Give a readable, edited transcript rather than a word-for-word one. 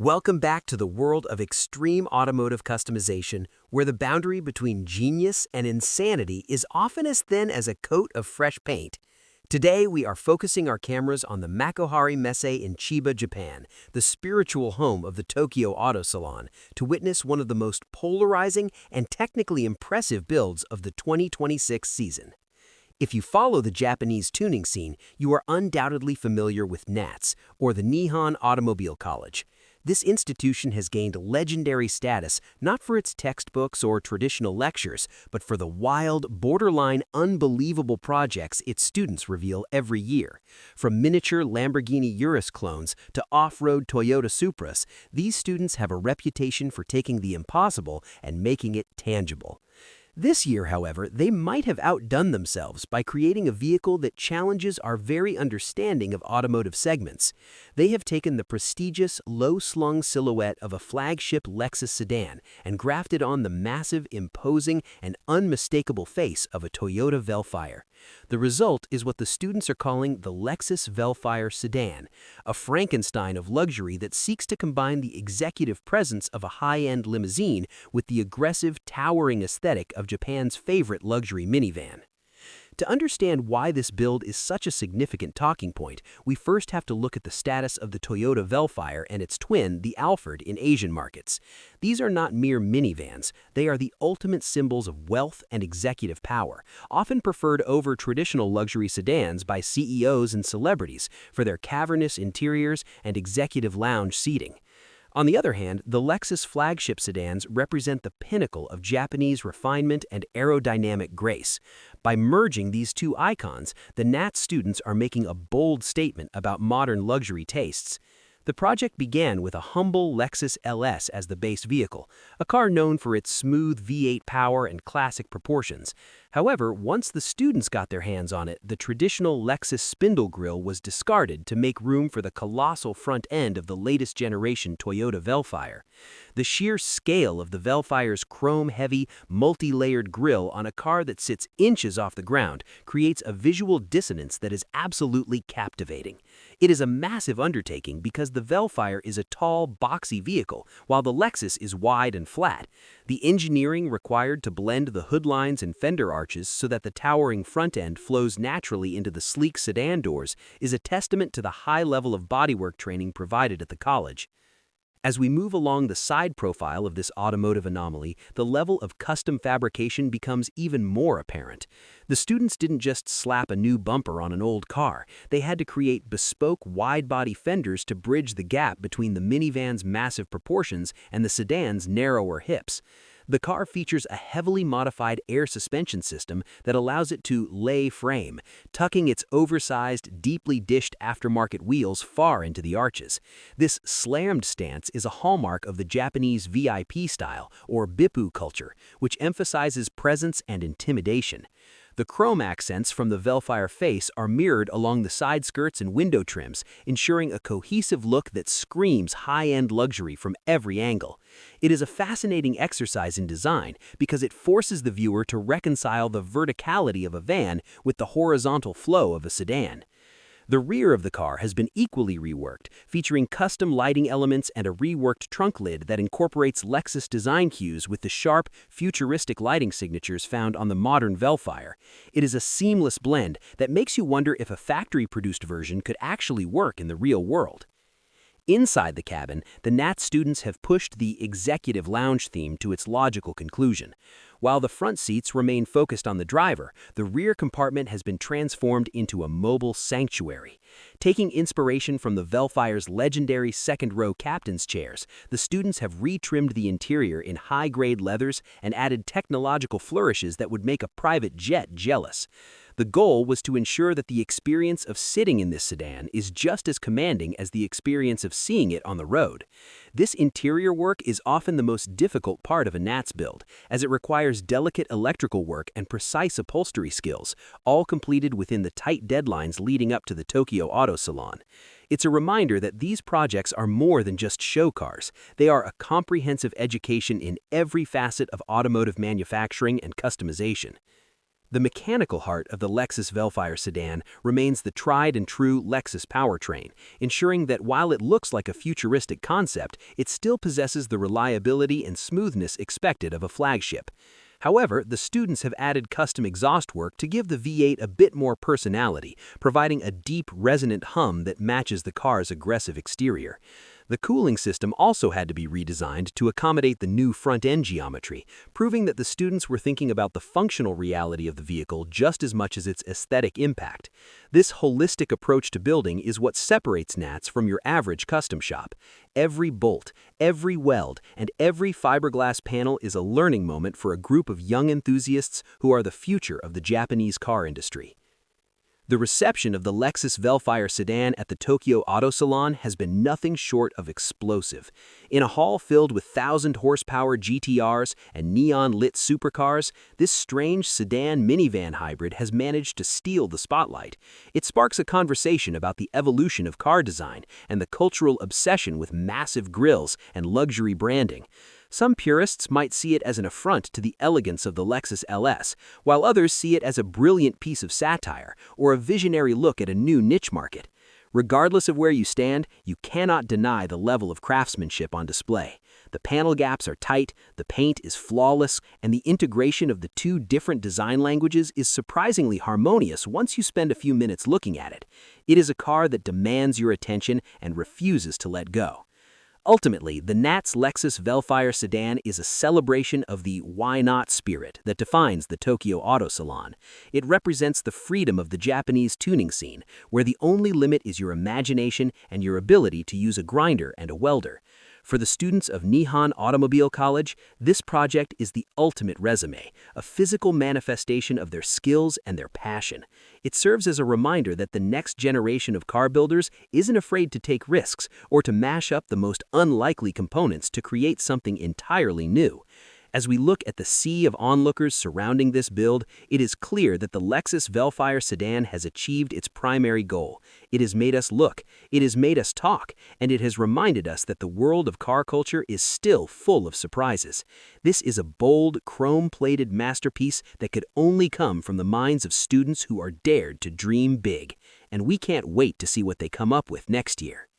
Welcome back to the world of extreme automotive customization, where the boundary between genius and insanity is often as thin as a coat of fresh paint. Today, we are focusing our cameras on the Makuhari Messe in Chiba, Japan, the spiritual home of the Tokyo Auto Salon, to witness one of the most polarizing and technically impressive builds of the 2026 season. If you follow the Japanese tuning scene, you are undoubtedly familiar with NATS, or the Nihon Automobile College. This institution has gained legendary status not for its textbooks or traditional lectures, but for the wild, borderline unbelievable projects its students reveal every year. From miniature Lamborghini Urus clones to off-road Toyota Supras, these students have a reputation for taking the impossible and making it tangible. This year, however, they might have outdone themselves by creating a vehicle that challenges our very understanding of automotive segments. They have taken the prestigious, low-slung silhouette of a flagship Lexus sedan and grafted on the massive, imposing, and unmistakable face of a Toyota Vellfire. The result is what the students are calling the Lexus Vellfire Sedan, a Frankenstein of luxury that seeks to combine the executive presence of a high-end limousine with the aggressive, towering aesthetic of Japan's favorite luxury minivan. To understand why this build is such a significant talking point, we first have to look at the status of the Toyota Vellfire and its twin, the Alphard, in Asian markets. These are not mere minivans, they are the ultimate symbols of wealth and executive power, often preferred over traditional luxury sedans by CEOs and celebrities for their cavernous interiors and executive lounge seating. On the other hand, the Lexus flagship sedans represent the pinnacle of Japanese refinement and aerodynamic grace. By merging these two icons, the NATS students are making a bold statement about modern luxury tastes. The project began with a humble Lexus LS as the base vehicle, a car known for its smooth V8 power and classic proportions. However, once the students got their hands on it, the traditional Lexus spindle grille was discarded to make room for the colossal front end of the latest generation Toyota Vellfire. The sheer scale of the Vellfire's chrome-heavy, multi-layered grille on a car that sits inches off the ground creates a visual dissonance that is absolutely captivating. It is a massive undertaking because the Vellfire is a tall, boxy vehicle, while the Lexus is wide and flat. The engineering required to blend the hood lines and fender arches so that the towering front end flows naturally into the sleek sedan doors is a testament to the high level of bodywork training provided at the college. As we move along the side profile of this automotive anomaly, the level of custom fabrication becomes even more apparent. The students didn't just slap a new bumper on an old car, they had to create bespoke wide-body fenders to bridge the gap between the minivan's massive proportions and the sedan's narrower hips. The car features a heavily modified air suspension system that allows it to lay frame, tucking its oversized, deeply dished aftermarket wheels far into the arches. This slammed stance is a hallmark of the Japanese VIP style, or Bippu culture, which emphasizes presence and intimidation. The chrome accents from the Vellfire face are mirrored along the side skirts and window trims, ensuring a cohesive look that screams high-end luxury from every angle. It is a fascinating exercise in design because it forces the viewer to reconcile the verticality of a van with the horizontal flow of a sedan. The rear of the car has been equally reworked, featuring custom lighting elements and a reworked trunk lid that incorporates Lexus design cues with the sharp, futuristic lighting signatures found on the modern Vellfire. It is a seamless blend that makes you wonder if a factory-produced version could actually work in the real world. Inside the cabin, the NATS students have pushed the executive lounge theme to its logical conclusion. While the front seats remain focused on the driver, the rear compartment has been transformed into a mobile sanctuary. Taking inspiration from the Vellfire's legendary second-row captain's chairs, the students have retrimmed the interior in high-grade leathers and added technological flourishes that would make a private jet jealous. The goal was to ensure that the experience of sitting in this sedan is just as commanding as the experience of seeing it on the road. This interior work is often the most difficult part of a NATS build, as it requires delicate electrical work and precise upholstery skills, all completed within the tight deadlines leading up to the Tokyo Auto Salon. It's a reminder that these projects are more than just show cars. They are a comprehensive education in every facet of automotive manufacturing and customization. The mechanical heart of the Lexus Vellfire sedan remains the tried-and-true Lexus powertrain, ensuring that while it looks like a futuristic concept, it still possesses the reliability and smoothness expected of a flagship. However, the students have added custom exhaust work to give the V8 a bit more personality, providing a deep, resonant hum that matches the car's aggressive exterior. The cooling system also had to be redesigned to accommodate the new front-end geometry, proving that the students were thinking about the functional reality of the vehicle just as much as its aesthetic impact. This holistic approach to building is what separates NATS from your average custom shop. Every bolt, every weld, and every fiberglass panel is a learning moment for a group of young enthusiasts who are the future of the Japanese car industry. The reception of the Lexus Vellfire Sedan at the Tokyo Auto Salon has been nothing short of explosive. In a hall filled with 1,000-horsepower GTRs and neon-lit supercars, this strange sedan minivan hybrid has managed to steal the spotlight. It sparks a conversation about the evolution of car design and the cultural obsession with massive grilles and luxury branding. Some purists might see it as an affront to the elegance of the Lexus LS, while others see it as a brilliant piece of satire or a visionary look at a new niche market. Regardless of where you stand, you cannot deny the level of craftsmanship on display. The panel gaps are tight, the paint is flawless, and the integration of the two different design languages is surprisingly harmonious once you spend a few minutes looking at it. It is a car that demands your attention and refuses to let go. Ultimately, the NATS Lexus Vellfire Sedan is a celebration of the why not spirit that defines the Tokyo Auto Salon. It represents the freedom of the Japanese tuning scene, where the only limit is your imagination and your ability to use a grinder and a welder. For the students of Nihon Automobile College, this project is the ultimate resume, a physical manifestation of their skills and their passion. It serves as a reminder that the next generation of car builders isn't afraid to take risks or to mash up the most unlikely components to create something entirely new. As we look at the sea of onlookers surrounding this build, it is clear that the Lexus Vellfire Sedan has achieved its primary goal. It has made us look, it has made us talk, and it has reminded us that the world of car culture is still full of surprises. This is a bold, chrome-plated masterpiece that could only come from the minds of students who are dared to dream big. And we can't wait to see what they come up with next year.